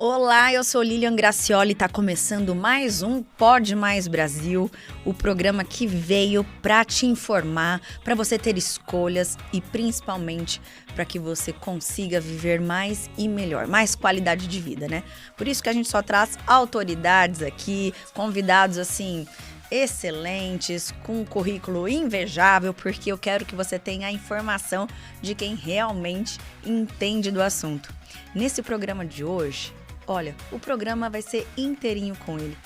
Olá, eu sou Lilian Gracioli e está começando mais um Pode Mais Brasil, o programa que veio para te informar, para você ter escolhas e principalmente para que você consiga viver mais e melhor, mais qualidade de vida, né? Por isso que a gente só traz autoridades aqui, convidados assim excelentes, com um currículo invejável, porque eu quero que você tenha a informação de quem realmente entende do assunto. Nesse programa de hoje, olha, o programa vai ser inteirinho com ele.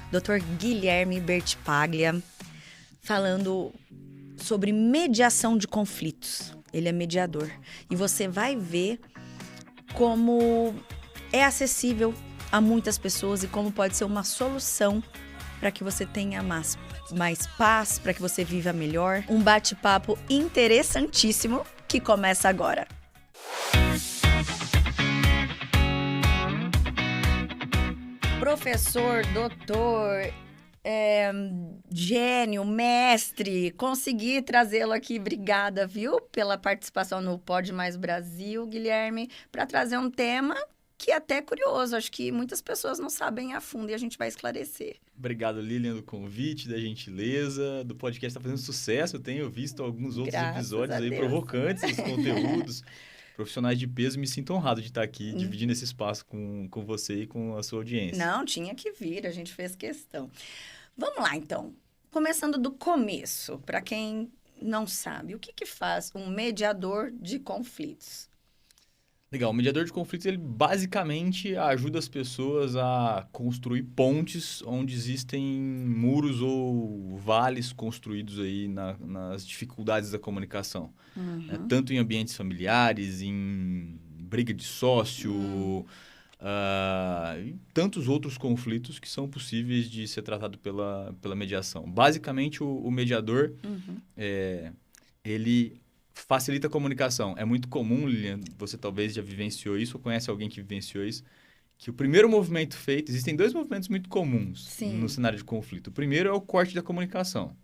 Dr. Guilherme Bertipaglia, falando sobre mediação de conflitos. Ele é mediador. E você vai ver como é acessível a muitas pessoas e como pode ser uma solução para que você tenha mais paz, para que você viva melhor. Um bate-papo interessantíssimo que começa agora. Professor, doutor, gênio, mestre, consegui trazê-lo aqui. Obrigada, viu, pela participação no Pode Mais Brasil, Guilherme, para trazer um tema que é até curioso. Acho que muitas pessoas não sabem a fundo e a gente vai esclarecer. Obrigado, Lilian, do convite, da gentileza. Do podcast está fazendo sucesso. Eu tenho visto alguns outros episódios aí provocantes dos conteúdos. Profissionais de peso, me sinto honrado de estar aqui dividindo esse espaço com você e com a sua audiência. Não, tinha que vir, a gente fez questão. Vamos lá, então. Começando do começo, para quem não sabe, o que faz um mediador de conflitos? Legal, o mediador de conflitos, ele basicamente ajuda as pessoas a construir pontes onde existem muros ou vales construídos aí nas dificuldades da comunicação. Né? Tanto em ambientes familiares, em briga de sócio, e tantos outros conflitos que são possíveis de ser tratados pela mediação. Basicamente, o mediador, ele facilita a comunicação. É muito comum, Lilian, você talvez já vivenciou isso, ou conhece alguém que vivenciou isso, que o primeiro movimento feito... Existem dois movimentos muito comuns no cenário de conflito. O primeiro é o corte da comunicação.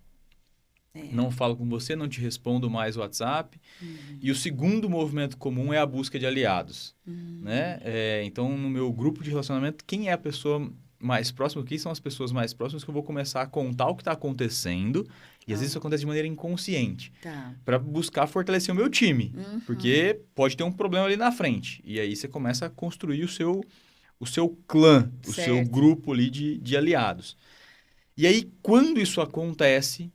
Não falo com você, não te respondo mais o WhatsApp. E o segundo movimento comum é a busca de aliados. Né? Então, no meu grupo de relacionamento, quem é a pessoa mais próxima? Quem são as pessoas mais próximas que eu vou começar a contar o que está acontecendo? E às vezes isso acontece de maneira inconsciente. Para buscar fortalecer o meu time. Porque pode ter um problema ali na frente. E aí você começa a construir o seu clã, o seu grupo ali de aliados. E aí, quando isso acontece,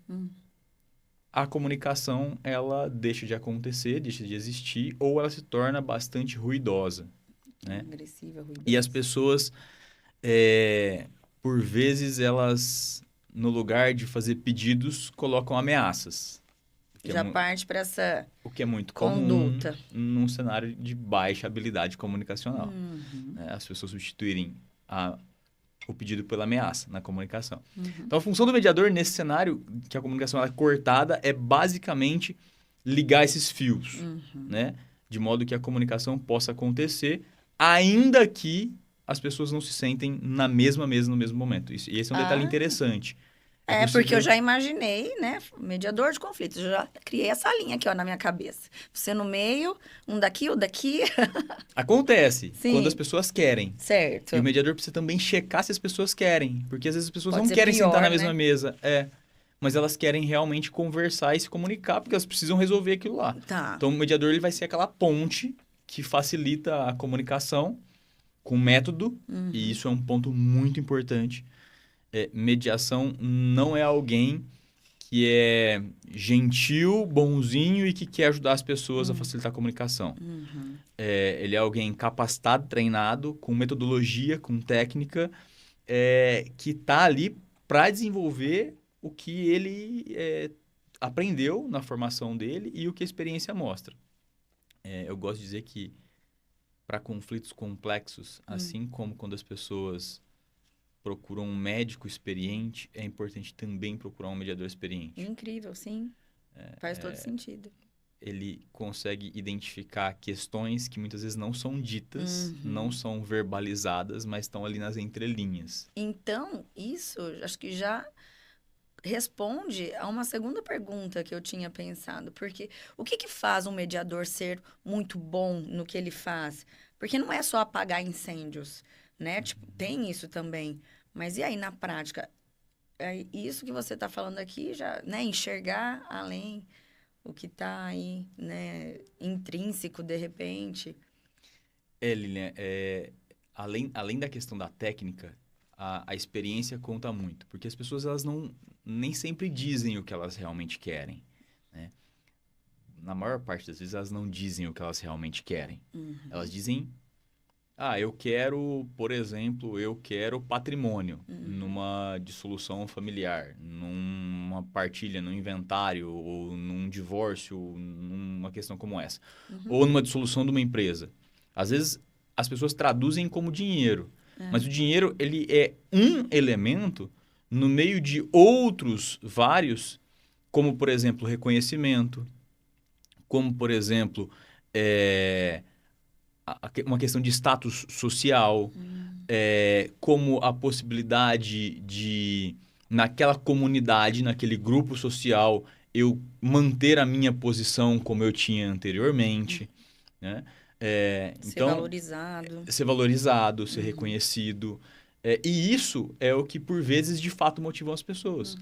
a comunicação, ela deixa de acontecer, deixa de existir, ou ela se torna bastante ruidosa. Né? Agressiva, ruidosa. E as pessoas, por vezes, elas, no lugar de fazer pedidos, colocam ameaças. Já parte para essa o que é muito conduta. comum num cenário de baixa habilidade comunicacional. Né? As pessoas substituírem o pedido pela ameaça na comunicação. Então, a função do mediador nesse cenário, que a comunicação é cortada, é basicamente ligar esses fios, né? De modo que a comunicação possa acontecer, ainda que as pessoas não se sentem na mesma mesa no mesmo momento. E esse é um detalhe interessante. Porque eu já imaginei, né? Mediador de conflitos. Eu já criei essa linha aqui, ó, na minha cabeça. Você no meio, um daqui, o daqui. Acontece quando as pessoas querem. Certo. E o mediador precisa também checar se as pessoas querem. Porque às vezes as pessoas Pode não querem pior, sentar na né? mesma mesa. Mas elas querem realmente conversar e se comunicar, porque elas precisam resolver aquilo lá. Então, o mediador ele vai ser aquela ponte que facilita a comunicação com método. E isso é um ponto muito importante. Mediação não é alguém que é gentil, bonzinho e que quer ajudar as pessoas a facilitar a comunicação. Ele é alguém capacitado, treinado, com metodologia, com técnica, que está ali para desenvolver o que ele aprendeu na formação dele e o que a experiência mostra. Eu gosto de dizer que para conflitos complexos, assim como quando as pessoas procuram um médico experiente, é importante também procurar um mediador experiente. Incrível, sim. Faz todo sentido. Ele consegue identificar questões que muitas vezes não são ditas, não são verbalizadas, mas estão ali nas entrelinhas. Então, isso acho que já responde a uma segunda pergunta que eu tinha pensado. Porque o que faz um mediador ser muito bom no que ele faz? Porque não é só apagar incêndios. né? Tipo, tem isso também. Mas e aí, na prática? É isso que você está falando aqui, já, né? Enxergar além o que está aí, né? Intrínseco, de repente. Lilian, além da questão da técnica, a experiência conta muito. Porque as pessoas, elas nem sempre dizem o que elas realmente querem, né? Na maior parte das vezes, elas não dizem o que elas realmente querem. Elas dizem, eu quero, por exemplo, eu quero patrimônio numa dissolução familiar, numa partilha, num inventário, ou num divórcio, numa questão como essa. Ou numa dissolução de uma empresa. Às vezes, as pessoas traduzem como dinheiro. Mas o dinheiro, ele é um elemento no meio de outros vários, como, por exemplo, reconhecimento, como, por exemplo, uma questão de status social, como a possibilidade de, naquela comunidade, naquele grupo social, eu manter a minha posição como eu tinha anteriormente, né? Ser valorizado. Ser valorizado, ser reconhecido. E isso é o que, por vezes, de fato motiva as pessoas.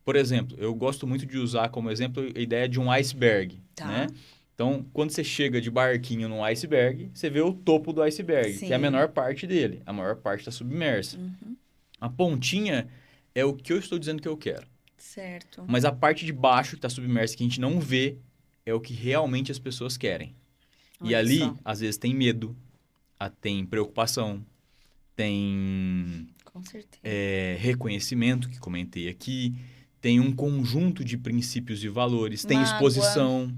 Por exemplo, eu gosto muito de usar como exemplo a ideia de um iceberg, né? Então, quando você chega de barquinho num iceberg, você vê o topo do iceberg, que é a menor parte dele. A maior parte está submersa. A pontinha é o que eu estou dizendo que eu quero. Certo. Mas a parte de baixo, que está submersa, que a gente não vê, é o que realmente as pessoas querem. E ali, às vezes, tem medo, tem preocupação, tem com certeza. Reconhecimento, que comentei aqui, tem um conjunto de princípios e valores, tem exposição,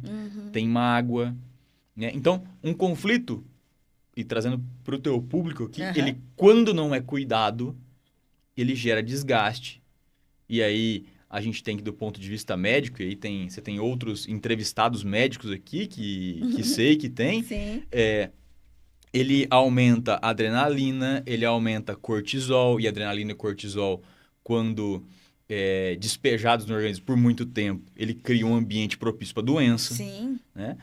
tem mágoa. Né? Então, um conflito, e trazendo para o teu público aqui, ele, quando não é cuidado, ele gera desgaste. E aí, a gente tem que, do ponto de vista médico, e aí você tem outros entrevistados médicos aqui que sei que tem. Sim. Ele aumenta a adrenalina, ele aumenta cortisol, e adrenalina e cortisol, quando despejados no organismo por muito tempo, ele cria um ambiente propício para doença. Sim. Né?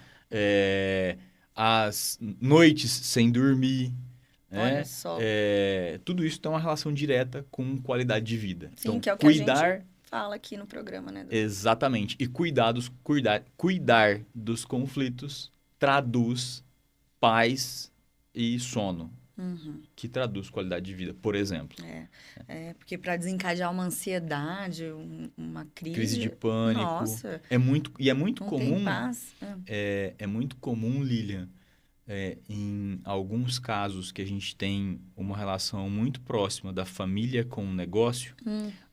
As noites sem dormir. Olha só. Tudo isso tem uma relação direta com qualidade de vida. Sim, então, que é o que a gente fala aqui no programa, né? Exatamente. E cuidar dos conflitos traduz paz e sono, que traduz qualidade de vida, por exemplo. Porque para desencadear uma ansiedade, uma crise de pânico. Nossa. É muito comum. Tem paz. É muito comum, Lilian, em alguns casos que a gente tem uma relação muito próxima da família com o negócio,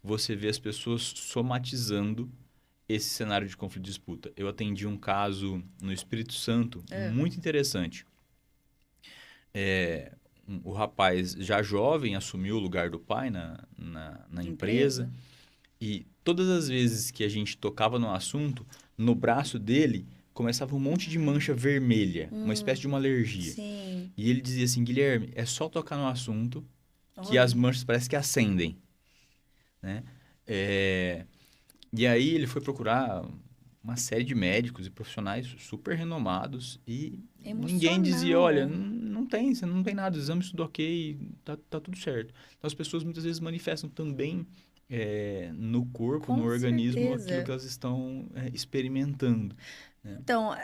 você vê as pessoas somatizando esse cenário de conflito e disputa. Eu atendi um caso no Espírito Santo muito interessante. O rapaz, já jovem, assumiu o lugar do pai na empresa. E todas as vezes que a gente tocava no assunto, no braço dele começava um monte de mancha vermelha, uma espécie de uma alergia. Sim. E ele dizia assim, Guilherme, é só tocar no assunto que as manchas parecem que acendem. Né? E aí ele foi procurar uma série de médicos e profissionais super renomados e ninguém dizia, olha, você não tem nada, o exame tudo ok, tá tudo certo. Então as pessoas muitas vezes manifestam também no corpo, Com no organismo, certeza. aquilo que elas estão experimentando. Né? Então,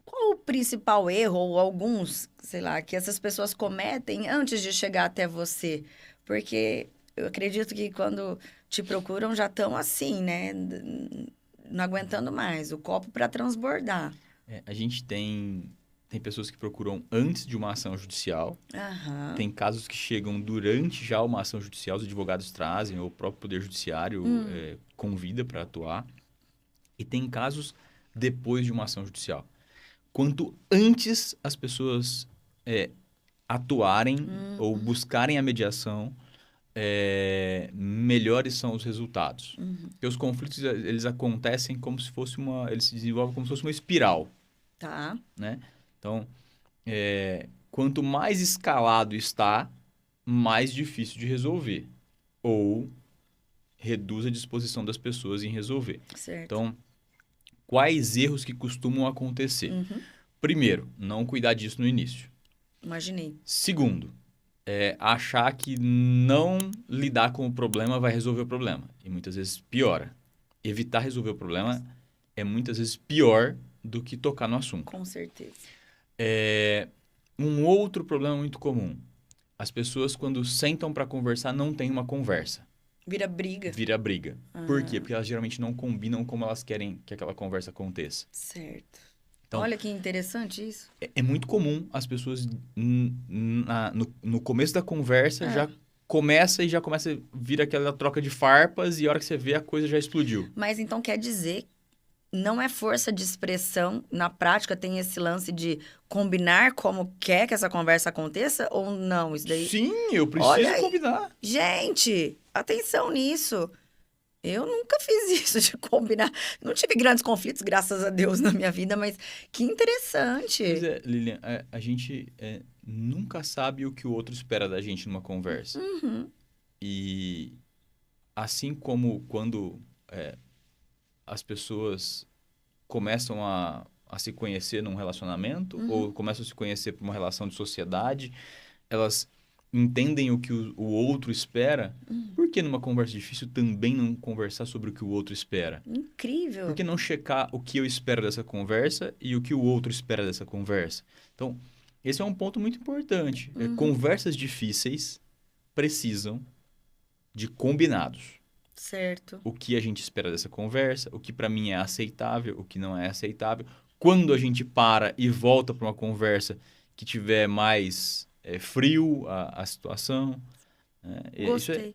qual o principal erro, ou alguns, sei lá, que essas pessoas cometem antes de chegar até você? Porque eu acredito que quando te procuram já estão assim, né? Não aguentando mais, o copo para transbordar. A gente tem pessoas que procuram antes de uma ação judicial. Tem casos que chegam durante já uma ação judicial, os advogados trazem, ou o próprio Poder Judiciário convida para atuar. E tem casos depois de uma ação judicial. Quanto antes as pessoas atuarem ou buscarem a mediação, melhores são os resultados. Porque os conflitos, eles acontecem como se fosse eles se desenvolvem como se fosse uma espiral. Tá. Né? Então, quanto mais escalado está, mais difícil de resolver. Ou reduz a disposição das pessoas em resolver. Certo. Então, quais erros que costumam acontecer? Primeiro, não cuidar disso no início. Imaginei. Segundo, achar que não lidar com o problema vai resolver o problema. E muitas vezes piora. Evitar resolver o problema é muitas vezes pior do que tocar no assunto. Com certeza. Um outro problema muito comum. As pessoas, quando sentam para conversar, não têm uma conversa. Vira briga. Vira briga. Por quê? Porque elas geralmente não combinam como elas querem que aquela conversa aconteça. Certo. Então, olha que interessante isso. É muito comum as pessoas, no começo da conversa, já começa a vir aquela troca de farpas e a hora que você vê, a coisa já explodiu. Mas então quer dizer, não é força de expressão, na prática tem esse lance de combinar como quer que essa conversa aconteça ou não? Isso daí... Sim, eu preciso combinar. Gente, atenção nisso. Eu nunca fiz isso de combinar. Não tive grandes conflitos, graças a Deus, na minha vida, mas que interessante. Pois é, Lilian, a gente nunca sabe o que o outro espera da gente numa conversa. E assim como quando as pessoas começam a se conhecer num relacionamento, ou começam a se conhecer por uma relação de sociedade, elas entendem o que o outro espera. Por que numa conversa difícil também não conversar sobre o que o outro espera? Incrível. Por que não checar o que eu espero dessa conversa e o que o outro espera dessa conversa? Então, esse é um ponto muito importante. Conversas difíceis precisam de combinados. Certo. O que a gente espera dessa conversa, o que para mim é aceitável, o que não é aceitável. Quando a gente para e volta para uma conversa que tiver mais frio a situação. Gostei.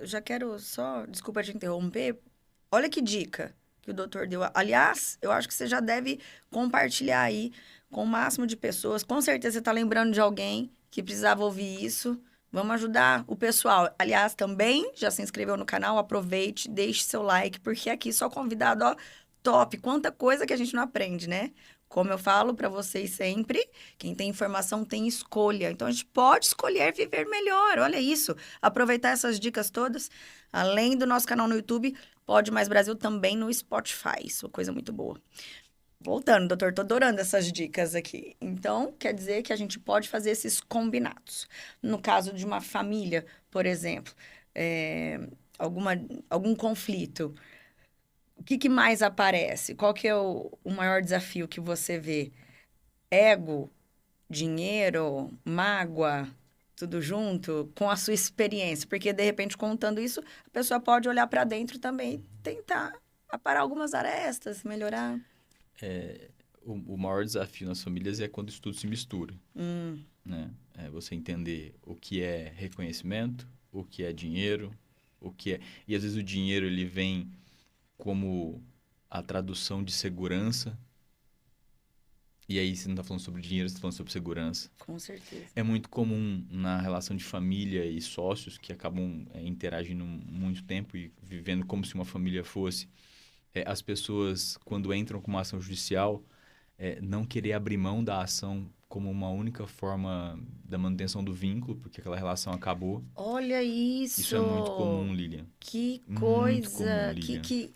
Já quero só, desculpa te interromper, olha que dica que o doutor deu. Aliás, eu acho que você já deve compartilhar aí com o máximo de pessoas. Com certeza você está lembrando de alguém que precisava ouvir isso. Vamos ajudar o pessoal. Aliás, também já se inscreveu no canal, aproveite, deixe seu like, porque aqui só convidado, ó, top. Quanta coisa que a gente não aprende, né? Como eu falo para vocês sempre, quem tem informação tem escolha. Então, a gente pode escolher viver melhor. Olha isso. Aproveitar essas dicas todas. Além do nosso canal no YouTube, Pode Mais Brasil também no Spotify. Isso é coisa muito boa. Voltando, doutor, tô adorando essas dicas aqui. Então, quer dizer que a gente pode fazer esses combinados. No caso de uma família, por exemplo, algum conflito, o que mais aparece? Qual que é o maior desafio que você vê? Ego, dinheiro, mágoa, tudo junto, com a sua experiência? Porque, de repente, contando isso, a pessoa pode olhar para dentro também e tentar aparar algumas arestas, melhorar. O maior desafio nas famílias é quando isso tudo se mistura. Né? É você entender o que é reconhecimento, o que é dinheiro, o que é... E às vezes o dinheiro ele vem como a tradução de segurança. E aí você não está falando sobre dinheiro, você está falando sobre segurança. Com certeza. É muito comum na relação de família e sócios que acabam interagindo muito tempo e vivendo como se uma família fosse. As pessoas, quando entram com uma ação judicial, não querer abrir mão da ação como uma única forma da manutenção do vínculo, porque aquela relação acabou. Olha isso! Isso é muito comum, Lilian. Que coisa! Muito comum, Lilian.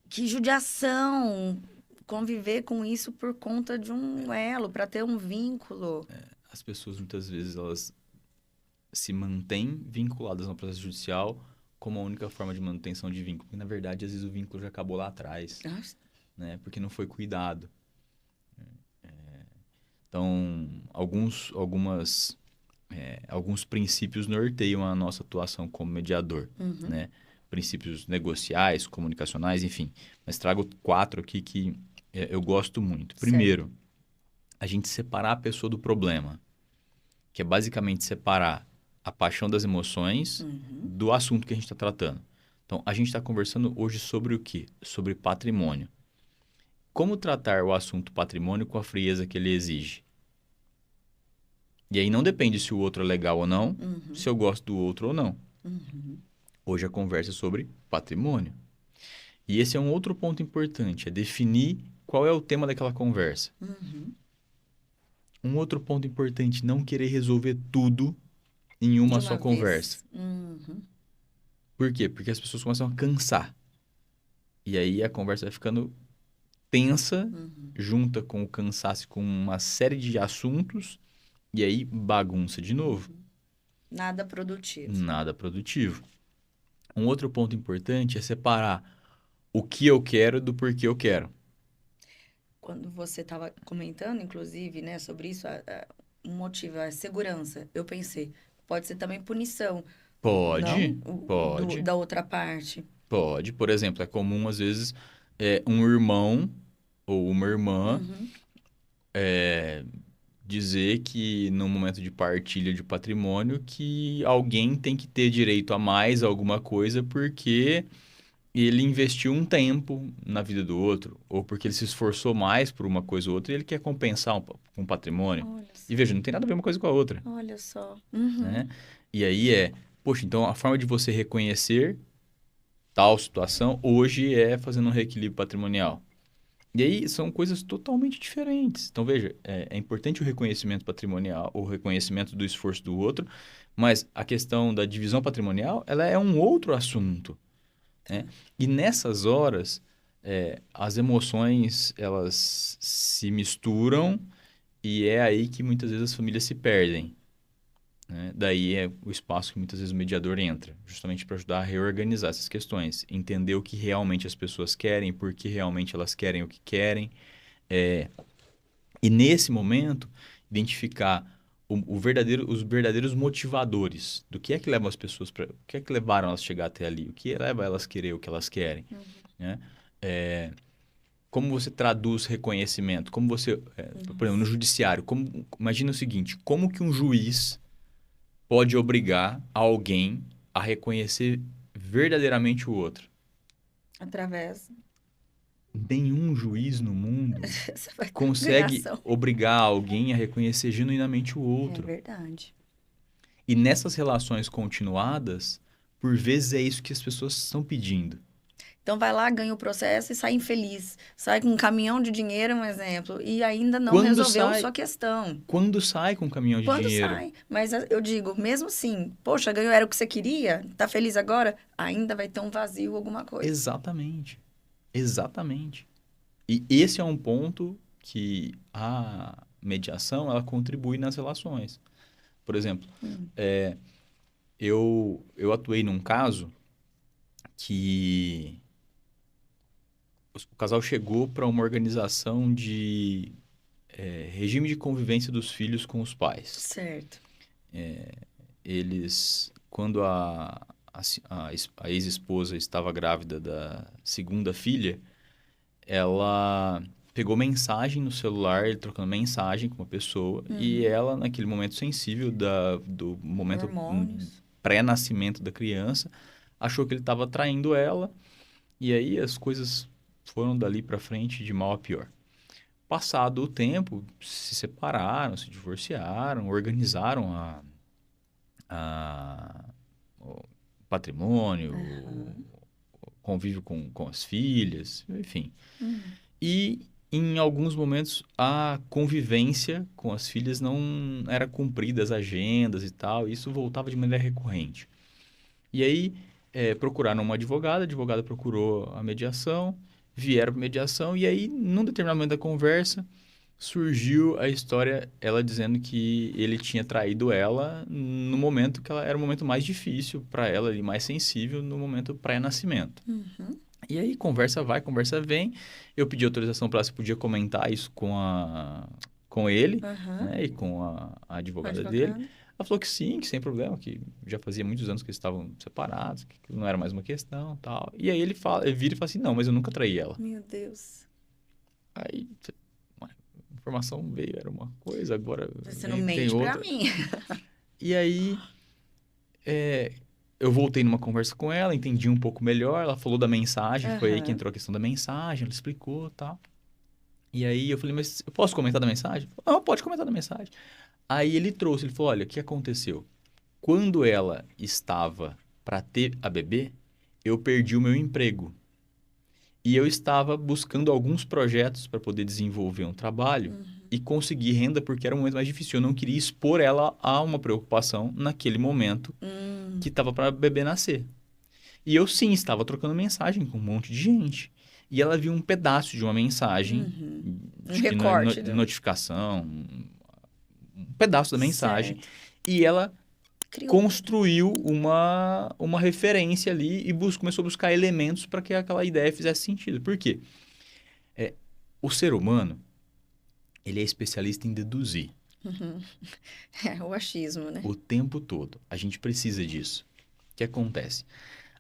Que judiação! Conviver com isso por conta de um elo, para ter um vínculo. As pessoas, muitas vezes, elas se mantêm vinculadas ao processo judicial como a única forma de manutenção de vínculo. E, na verdade, às vezes o vínculo já acabou lá atrás, né? Porque não foi cuidado. Então, alguns princípios norteiam a nossa atuação como mediador, né? Princípios negociais, comunicacionais, enfim. Mas trago 4 aqui que eu gosto muito. Primeiro, a gente separar a pessoa do problema, que é basicamente separar a paixão das emoções do assunto que a gente está tratando. Então, a gente está conversando hoje sobre o quê? Sobre patrimônio. Como tratar o assunto patrimônio com a frieza que ele exige? E aí não depende se o outro é legal ou não, se eu gosto do outro ou não. Hoje a conversa é sobre patrimônio. E esse é um outro ponto importante, é definir qual é o tema daquela conversa. Um outro ponto importante, não querer resolver tudo em uma só conversa. Por quê? Porque as pessoas começam a cansar. E aí a conversa vai ficando tensa, junta com o cansaço, com uma série de assuntos, E aí bagunça de novo. Nada produtivo. Nada produtivo. Um outro ponto importante é separar o que eu quero do porquê eu quero. Quando você estava comentando, inclusive, né, sobre isso, um motivo é segurança. Eu pensei, pode ser também punição. Pode, Não pode, da outra parte. pode. Por exemplo, é comum, às vezes, um irmão ou uma irmã Uhum. dizer que, no momento de partilha de patrimônio, que alguém tem que ter direito a mais alguma coisa porque ele investiu um tempo na vida do outro, ou porque ele se esforçou mais por uma coisa ou outra e ele quer compensar um patrimônio. Olha só. E veja, não tem nada a ver uma coisa com a outra, Olha só. Uhum. né? E aí poxa, então a forma de você reconhecer tal situação hoje é fazendo um reequilíbrio patrimonial. E aí são coisas totalmente diferentes. Então, veja, é importante o reconhecimento patrimonial, o reconhecimento do esforço do outro, mas a questão da divisão patrimonial, ela é um outro assunto, né? E nessas horas, as emoções, elas se misturam e é aí que muitas vezes as famílias se perdem, né? Daí é o espaço que muitas vezes o mediador entra, justamente para ajudar a reorganizar essas questões, entender o que realmente as pessoas querem, por que realmente elas querem o que querem, e nesse momento identificar os verdadeiros motivadores do que é que levam as pessoas para, o que é que levaram elas a chegar até ali, o que leva elas a querer o que elas querem, né? Como você traduz reconhecimento, como você, por exemplo, no judiciário, imagina o seguinte, como que um juiz pode obrigar alguém a reconhecer verdadeiramente o outro? Através Nenhum juiz no mundo dessa consegue negação. obrigar alguém a reconhecer genuinamente o É outro. verdade. E nessas relações continuadas, por vezes é isso que as pessoas estão pedindo. Então vai lá, ganha o processo e sai infeliz. Sai com um caminhão de dinheiro, um exemplo, e ainda não Quando resolveu sai, sua questão. quando sai com um caminhão de Quando dinheiro, sai. Mas eu digo, mesmo assim, poxa, ganhou, era o que você queria? Tá feliz agora? Ainda vai ter um vazio, alguma coisa. exatamente, exatamente. E esse é um ponto que a mediação ela contribui nas relações. Por exemplo, eu atuei num caso que o casal chegou para uma organização de regime de convivência dos filhos com os pais. Certo. Eles, quando a ex-esposa estava grávida da segunda filha, ela pegou mensagem no celular, ele trocando mensagem com uma pessoa, e ela, naquele momento sensível do momento Hormônios. pré-nascimento da criança, achou que ele estava traindo ela, e aí as coisas foram dali para frente de mal a pior. Passado o tempo, se separaram, se divorciaram, organizaram o patrimônio, o convívio com as filhas, enfim. E em alguns momentos a convivência com as filhas não era cumprida, as agendas e tal, e isso voltava de maneira recorrente. E aí procuraram uma advogada, a advogada procurou a mediação, vieram para mediação, e aí, num determinado momento da conversa, surgiu a história, ela dizendo que ele tinha traído ela no momento que era o momento mais difícil para ela, e mais sensível, no momento pré-nascimento. E aí, conversa vai, conversa vem. Eu pedi autorização para ela se podia comentar isso com ele, né, e com a advogada dele. Ela falou que sim, que sem problema, que já fazia muitos anos que eles estavam separados, que não era mais uma questão e tal. E aí ele vira e fala assim, não, mas eu nunca traí ela. Meu Deus. Aí a informação veio, era uma coisa, agora Você não tem mente pra outra. mim. E aí eu voltei numa conversa com ela, entendi um pouco melhor, ela falou da mensagem, foi aí que entrou a questão da mensagem, ela explicou e tal. E aí eu falei, mas eu posso comentar da mensagem? Não, pode comentar da mensagem. Aí ele falou, olha, o que aconteceu? Quando ela estava para ter a bebê, eu perdi o meu emprego. E eu estava buscando alguns projetos para poder desenvolver um trabalho e conseguir renda, porque era o momento mais difícil. Eu não queria expor ela a uma preocupação naquele momento que estava para a bebê nascer. E eu, sim, estava trocando mensagem com um monte de gente. E ela viu um pedaço de uma mensagem, Um recorte. notificação, pedaço da mensagem. Certo. E ela Criou. construiu uma referência ali e começou a buscar elementos para que aquela ideia fizesse sentido. Por quê? O ser humano, ele é especialista em deduzir. É o achismo, né? O tempo todo. A gente precisa disso. O que acontece?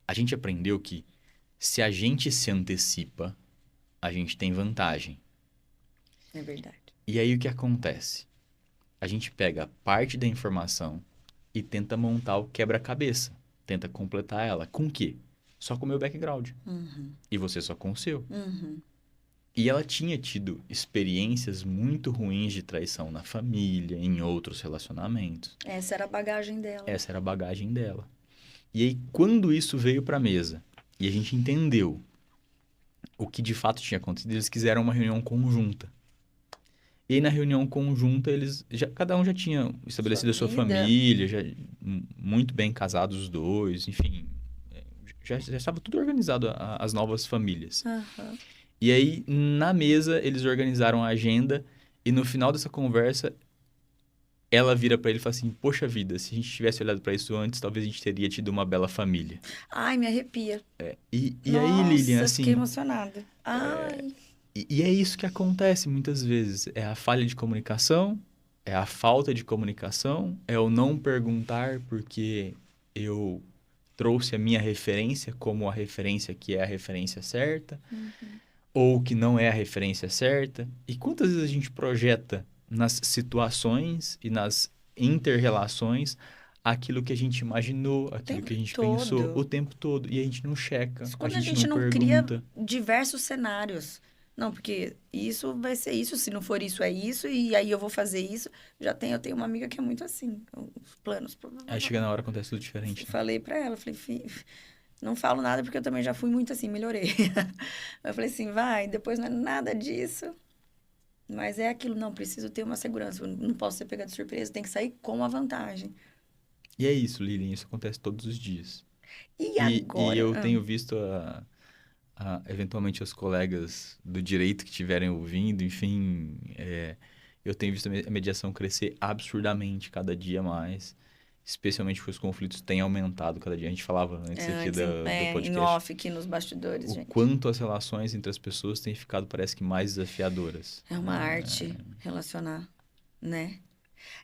A gente aprendeu que se a gente se antecipa, a gente tem vantagem. É verdade. E aí o que acontece? A gente pega parte da informação e tenta montar o quebra-cabeça. Tenta completar ela. Com o quê? Só com o meu background. E você só com o seu. E ela tinha tido experiências muito ruins de traição na família, em outros relacionamentos. Essa era a bagagem dela. Essa era a bagagem dela. E aí, quando isso veio para a mesa e a gente entendeu o que de fato tinha acontecido, eles quiseram uma reunião conjunta. E aí, na reunião conjunta, cada um já tinha estabelecido a sua família, já muito bem casados os dois, enfim. Já estava tudo organizado, as novas famílias. E aí, na mesa, eles organizaram a agenda e no final dessa conversa, ela vira pra ele e fala assim, poxa vida, se a gente tivesse olhado pra isso antes, talvez a gente teria tido uma bela família. Ai, me arrepia. E aí, Lilian, assim... fiquei emocionada. Ai... E é isso que acontece muitas vezes. É a falha de comunicação, é a falta de comunicação, é o não perguntar porque eu trouxe a minha referência como a referência que é a referência certa, ou que não é a referência certa. E quantas vezes a gente projeta nas situações e nas inter-relações aquilo que a gente imaginou, aquilo que a gente pensou o tempo todo. E a gente não checa, quando a gente não cria pergunta. Diversos cenários. Não, porque isso vai ser isso, se não for isso, é isso, e aí eu vou fazer isso. Eu tenho uma amiga que é muito assim, os planos. Aí chega na hora, acontece tudo diferente. Né? Falei pra ela, falei, não falo nada porque eu também já fui muito assim, melhorei. Eu falei assim, vai, depois não é nada disso. Mas é aquilo, não, preciso ter uma segurança, eu não posso ser pegada de surpresa, tem que sair com a vantagem. E é isso, Lilian, isso acontece todos os dias. E agora? E eu tenho visto eventualmente os colegas do direito que estiverem ouvindo, enfim, eu tenho visto a mediação crescer absurdamente cada dia mais, especialmente porque os conflitos têm aumentado cada dia. A gente falava antes aqui do podcast. Em off, aqui nos bastidores, gente. O quanto as relações entre as pessoas têm ficado, parece que, mais desafiadoras. É uma arte relacionar, né?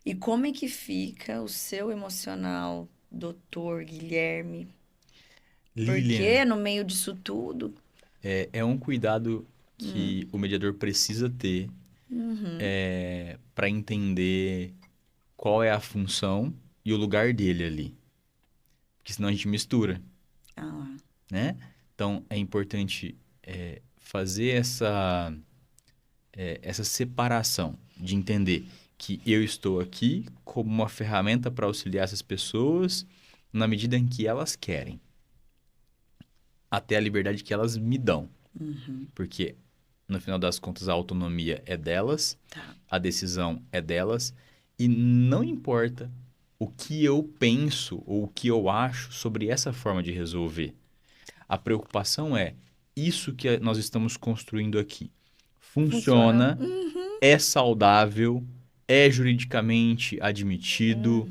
E como é que fica o seu emocional, doutor Guilherme? Lilian, porque no meio disso tudo... É um cuidado que o mediador precisa ter para entender qual é a função e o lugar dele ali. Porque senão a gente mistura. Né? Então, é importante fazer essa separação de entender que eu estou aqui como uma ferramenta para auxiliar essas pessoas na medida em que elas querem. Até a liberdade que elas me dão. Porque, no final das contas, a autonomia é delas, a decisão é delas, e não importa o que eu penso ou o que eu acho sobre essa forma de resolver. A preocupação é, isso que nós estamos construindo aqui funciona, é saudável, é juridicamente admitido,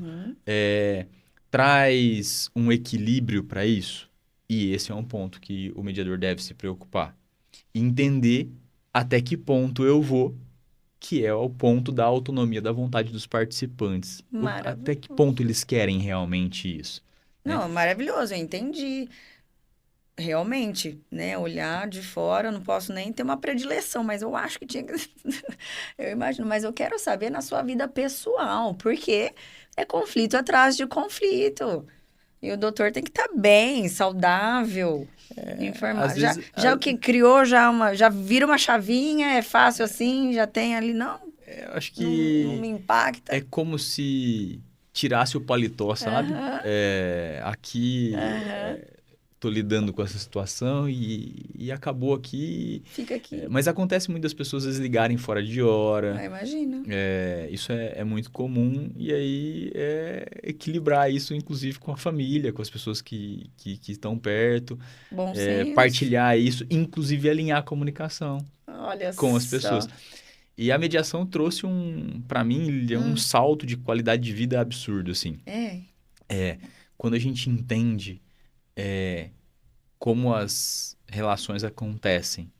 traz um equilíbrio para isso? E esse é um ponto que o mediador deve se preocupar. Entender até que ponto eu vou, que é o ponto da autonomia da vontade dos participantes. Até que ponto eles querem realmente isso. Não, maravilhoso, eu entendi. Realmente, né? Olhar de fora, eu não posso nem ter uma predileção, mas eu acho que tinha que... Eu imagino, mas eu quero saber na sua vida pessoal, porque é conflito atrás de conflito. E o doutor tem que estar bem, saudável, informado. Já o que criou, já vira uma chavinha, é fácil assim, já tem ali, não? Eu acho que não me impacta. É como se tirasse o paletó, sabe? Aqui tô lidando com essa situação e acabou aqui. Fica aqui. Mas acontece muito das pessoas desligarem fora de hora. Imagina. Isso é muito comum. E aí equilibrar isso, inclusive, com a família, com as pessoas que estão perto. Bom senso. Partilhar isso, inclusive alinhar a comunicação Olha com as só. pessoas. E a mediação trouxe para mim, um salto de qualidade de vida absurdo, assim. Quando a gente entende como as relações acontecem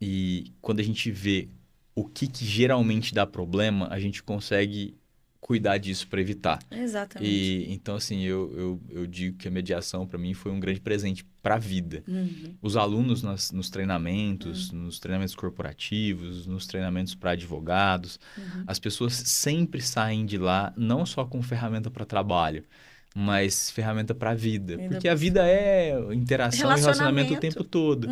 e quando a gente vê o que geralmente dá problema, a gente consegue cuidar disso para evitar. Exatamente. Então, assim, eu digo que a mediação, para mim, foi um grande presente para a vida. Os alunos nos treinamentos, nos treinamentos corporativos, nos treinamentos para advogados, as pessoas sempre saem de lá não só com ferramenta para trabalho, mas ferramenta para a vida. Porque a vida é interação e relacionamento o tempo todo.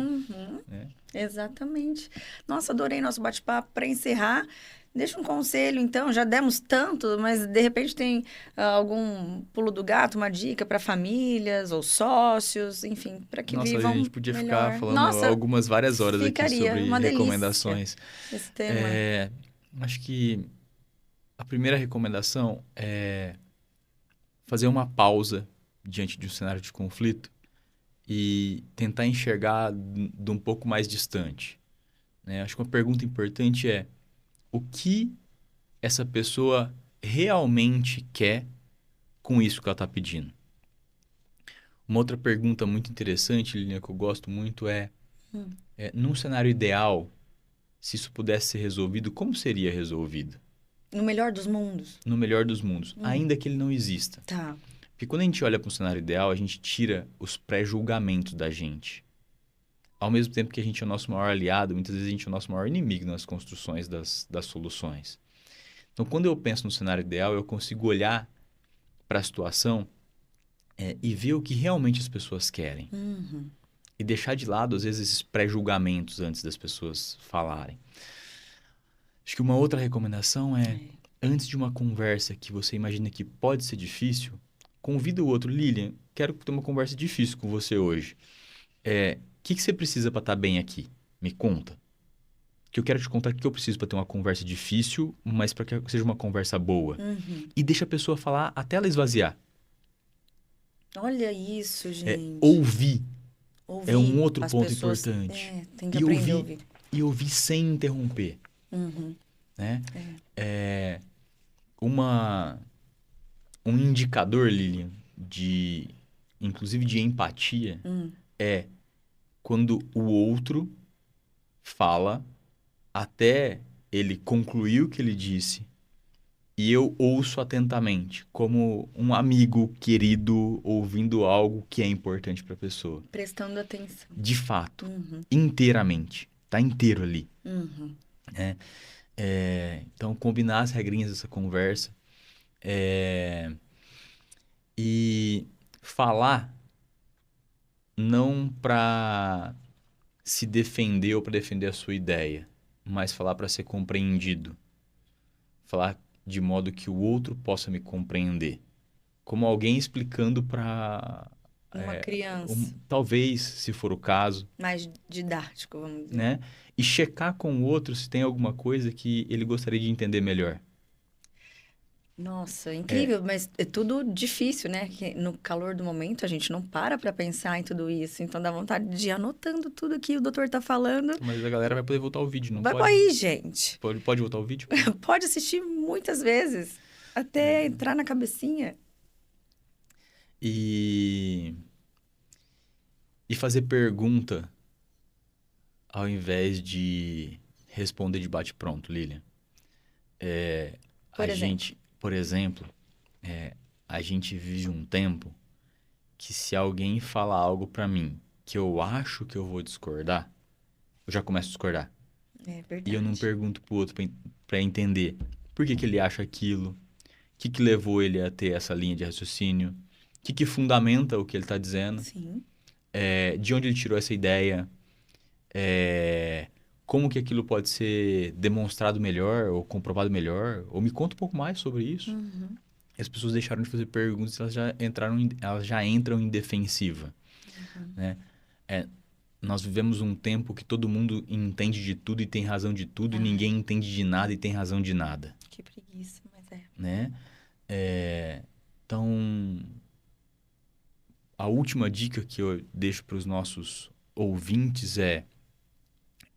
Exatamente. Nossa, adorei nosso bate-papo. Para encerrar, deixa um conselho, então. Já demos tanto, mas de repente tem algum pulo do gato, uma dica para famílias ou sócios, enfim, para que vivam a gente podia melhor. ficar falando várias horas aqui sobre uma recomendações. Esse tema. Acho que a primeira recomendação é fazer uma pausa diante de um cenário de conflito e tentar enxergar de um pouco mais distante. Né? Acho que uma pergunta importante é: o que essa pessoa realmente quer com isso que ela está pedindo? Uma outra pergunta muito interessante, Lilian, que eu gosto muito num cenário ideal, se isso pudesse ser resolvido, como seria resolvido? No melhor dos mundos. No melhor dos mundos, ainda que ele não exista. Tá. Porque quando a gente olha para um cenário ideal, a gente tira os pré-julgamentos da gente. Ao mesmo tempo que a gente é o nosso maior aliado, muitas vezes a gente é o nosso maior inimigo nas construções das soluções. Então, quando eu penso no cenário ideal, eu consigo olhar para a situação e ver o que realmente as pessoas querem. E deixar de lado, às vezes, esses pré-julgamentos antes das pessoas falarem. Acho que uma outra recomendação antes de uma conversa que você imagina que pode ser difícil, convida o outro. Lilian, quero ter uma conversa difícil com você hoje. O que você precisa para estar bem aqui? Me conta. Que eu quero te contar o que eu preciso para ter uma conversa difícil, mas para que seja uma conversa boa. E deixa a pessoa falar até ela esvaziar. Olha isso, gente. Ouvir é um outro ponto importante. Tem que aprender a ouvir. E ouvir sem interromper. Né? Um indicador, Lilian, inclusive de empatia, é quando o outro fala até ele concluir o que ele disse e eu ouço atentamente, como um amigo querido ouvindo algo que é importante para a pessoa. Prestando atenção. De fato, inteiramente. Tá inteiro ali. Então, combinar as regrinhas dessa conversa e falar não para se defender ou para defender a sua ideia, mas falar para ser compreendido. Falar de modo que o outro possa me compreender. Como alguém explicando para uma criança. Talvez, se for o caso. Mais didático, vamos dizer. Né? E checar com o outro se tem alguma coisa que ele gostaria de entender melhor. Nossa, incrível, mas é tudo difícil, né? Que no calor do momento a gente não para pensar em tudo isso. Então dá vontade de ir anotando tudo que o doutor tá falando. Mas a galera vai poder voltar o vídeo, não vai pode? Vai aí, gente. Pode voltar o vídeo? Pode assistir muitas vezes, até entrar na cabecinha. E fazer pergunta ao invés de responder de bate-pronto, Lilian. Por exemplo, a gente vive um tempo que se alguém fala algo para mim que eu acho que eu vou discordar, eu já começo a discordar. É verdade. E eu não pergunto pro outro para entender por que ele acha aquilo, o que levou ele a ter essa linha de raciocínio, o que fundamenta o que ele está dizendo, Sim. De onde ele tirou essa ideia, como que aquilo pode ser demonstrado melhor ou comprovado melhor, ou me conta um pouco mais sobre isso. As pessoas deixaram de fazer perguntas e elas já entram em defensiva. Né? Nós vivemos um tempo que todo mundo entende de tudo e tem razão de tudo, e ninguém entende de nada e tem razão de nada. Que preguiça, mas né? Então, a última dica que eu deixo para os nossos ouvintes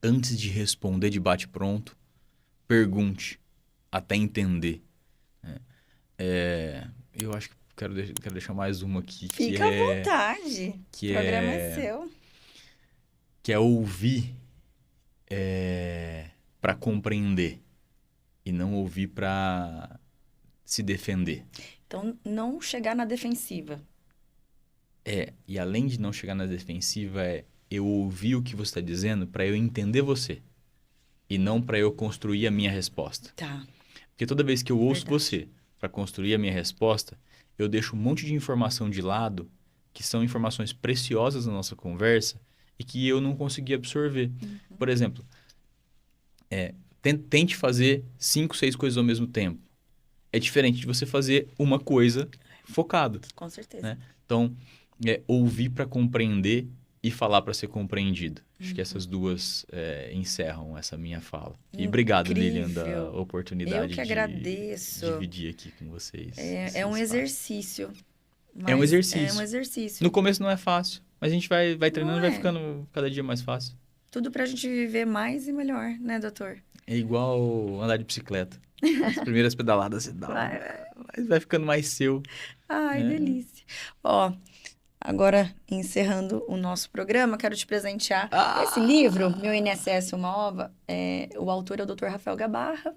antes de responder de bate-pronto, pergunte até entender. Né? Eu acho que quero deixar mais uma aqui. Fica à vontade. O programa é seu. Que é ouvir para compreender e não ouvir para se defender. Então, não chegar na defensiva. E além de não chegar na defensiva, eu ouvir o que você está dizendo para eu entender você e não para eu construir a minha resposta. Tá. Porque toda vez que eu ouço você para construir a minha resposta, eu deixo um monte de informação de lado que são informações preciosas na nossa conversa e que eu não consegui absorver. Uhum. Por exemplo, tente fazer 5, 6 coisas ao mesmo tempo. É diferente de você fazer uma coisa focado. Com certeza. Né? Então, ouvir para compreender e falar para ser compreendido. Acho que essas duas encerram essa minha fala. E obrigado, Lilian, da oportunidade Eu que agradeço. De dividir aqui com vocês. É um exercício. É um exercício. É um exercício. No começo não é fácil, mas a gente vai treinando e vai ficando cada dia mais fácil. Tudo pra gente viver mais e melhor, né, doutor? É igual andar de bicicleta. As primeiras pedaladas você dá, mas vai ficando mais seu. Ai, delícia. Ó, agora, encerrando o nosso programa, quero te presentear esse livro, Meu INSS, Uma Ova. O autor é o Dr. Rafael Gabarra.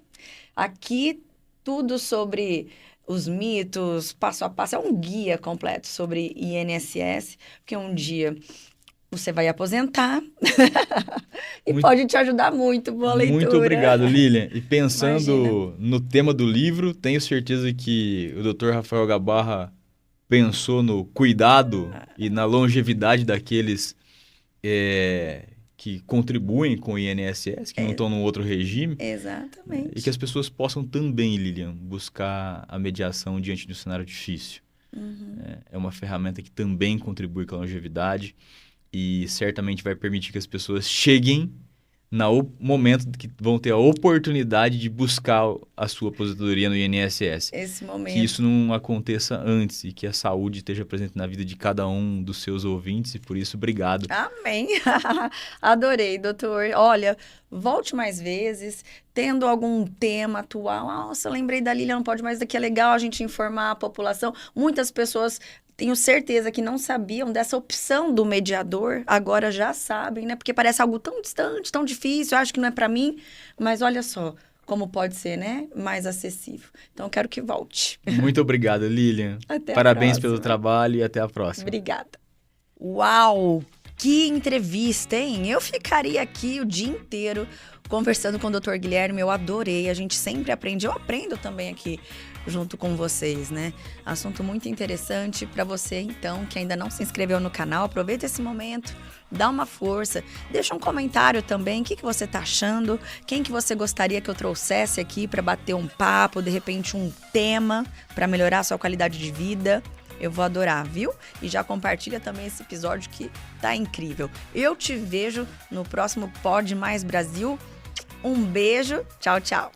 Aqui, tudo sobre os mitos, passo a passo. É um guia completo sobre INSS, porque um dia você vai aposentar e pode te ajudar muito. Boa leitura. Muito obrigado, Lilian. E pensando no tema do livro, tenho certeza que o Dr. Rafael Gabarra pensou no cuidado e na longevidade daqueles que contribuem com o INSS, que não estão num outro regime. Exatamente. E que as pessoas possam também, Lilian, buscar a mediação diante de um cenário difícil. Uhum. É uma ferramenta que também contribui com a longevidade e certamente vai permitir que as pessoas cheguem no momento que vão ter a oportunidade de buscar a sua aposentadoria no INSS. Esse momento. Que isso não aconteça antes e que a saúde esteja presente na vida de cada um dos seus ouvintes e por isso, obrigado. Amém. Adorei, doutor. Olha, volte mais vezes, tendo algum tema atual. Nossa, lembrei da Lilian, não pode mais, daqui é legal a gente informar a população. Muitas pessoas... Tenho certeza que não sabiam dessa opção do mediador, agora já sabem, né? Porque parece algo tão distante, tão difícil, eu acho que não é para mim, mas olha só como pode ser, né? Mais acessível. Então, eu quero que volte. Muito obrigado, Lilian. Parabéns pelo trabalho e até a próxima. Obrigada. Uau! Que entrevista, hein? Eu ficaria aqui o dia inteiro conversando com o Dr. Guilherme, eu adorei, a gente sempre aprende, eu aprendo também aqui junto com vocês, né? Assunto muito interessante para você, então, que ainda não se inscreveu no canal, aproveita esse momento, dá uma força, deixa um comentário também, o que você tá achando, quem que você gostaria que eu trouxesse aqui para bater um papo, de repente um tema para melhorar a sua qualidade de vida. Eu vou adorar, viu? E já compartilha também esse episódio que tá incrível. Eu te vejo no próximo Pod Mais Brasil. Um beijo, tchau, tchau.